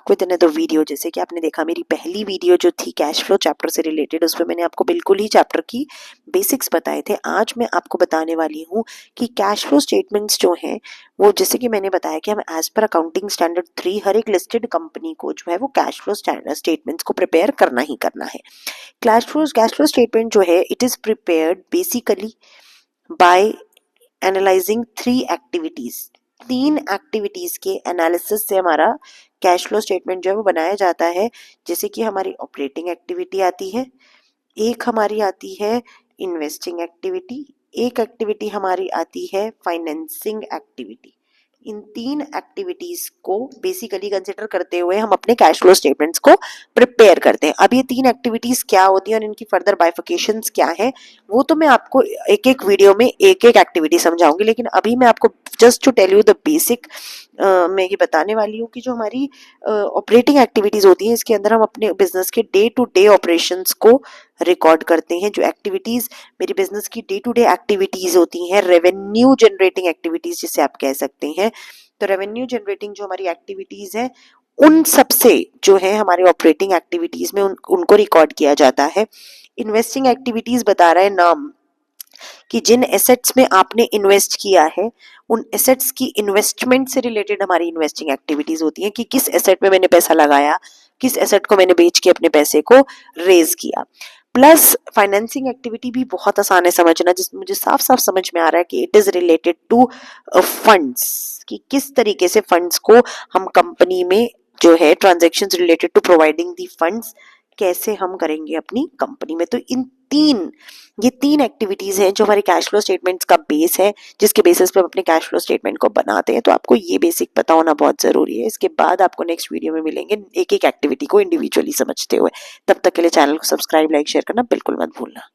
Back with another video. जैसे कि आपने देखा मेरी पहली वीडियो जो थी कैश फ्लो चैप्टर से रिलेटेड, उसमें मैंने आपको बिल्कुल ही चैप्टर की बेसिक्स बताए थे। आज मैं आपको बताने वाली हूँ कि कैश फ्लो स्टेटमेंट्स जो हैं वो, जैसे कि मैंने बताया कि हम एज पर अकाउंटिंग स्टैंडर्ड 3 हर एक लिस्टेड कंपनी को जो है वो कैश फ्लो स्टेटमेंट्स को प्रिपेयर करना ही करना है। कैश फ्लो स्टेटमेंट जो है it is prepared basically bye analysing 3 activities. 3 activities के एनालिसिस से हमारा कैश फ्लो स्टेटमेंट जो है वो बनाया जाता है। जैसे कि हमारी ऑपरेटिंग एक्टिविटी आती है, एक हमारी आती है इन्वेस्टिंग एक्टिविटी, एक एक्टिविटी हमारी आती है फाइनेंसिंग एक्टिविटी। इन 3 एक्टिविटीज को बेसिकली कंसिडर करते हुए हम अपने कैश फ्लो स्टेटमेंट्स को प्रिपेयर करते हैं। अब ये 3 एक्टिविटीज क्या होती हैं और इनकी फर्दर बाइफिकेशंस क्या है, वो तो मैं आपको एक एक वीडियो में एक एक एक्टिविटी समझाऊंगी, लेकिन अभी मैं आपको just to tell you the basic मैं ये बताने वाली हूँ कि जो हमारी ऑपरेटिंग एक्टिविटीज होती हैं, इसके अंदर हम अपने बिजनेस के डे टू डे ऑपरेशंस को रिकॉर्ड करते हैं। जो एक्टिविटीज मेरी बिजनेस की डे टू डे एक्टिविटीज होती हैं, रेवेन्यू जनरेटिंग एक्टिविटीज जिसे आप कह सकते हैं, तो रेवेन्यू जनरेटिंग जो हमारी एक्टिविटीज हैं उन सबसे जो है हमारे ऑपरेटिंग एक्टिविटीज में उनको रिकॉर्ड किया जाता है। इन्वेस्टिंग एक्टिविटीज बता रहा है नाम कि जिन एसेट्स में आपने इन्वेस्ट किया है उन एसेट्स की इन्वेस्टमेंट से रिलेटेड हमारी इन्वेस्टिंग एक्टिविटीज होती हैं कि किस एसेट में मैंने पैसा लगाया, किस एसेट को मैंने बेच के अपने पैसे को रेज किया। प्लस फाइनेंसिंग एक्टिविटी भी बहुत आसान है समझना, जिसमें मुझे साफ साफ समझ में आ रहा है कि it is related to funds, कि किस तरीके से फंड्स को हम कंपनी में जो है transactions related to providing the funds कैसे हम करेंगे अपनी कंपनी में। तो ये तीन एक्टिविटीज हैं जो हमारे कैश फ्लो स्टेटमेंट्स का बेस है, जिसके बेसिस पे हम अपने कैश फ्लो स्टेटमेंट को बनाते हैं। तो आपको ये बेसिक पता होना बहुत जरूरी है। इसके बाद आपको नेक्स्ट वीडियो में मिलेंगे एक एक एक्टिविटी को इंडिविजुअली समझते हुए। तब तक के लिए चैनल को सब्सक्राइब, लाइक, शेयर करना बिल्कुल मत भूलना।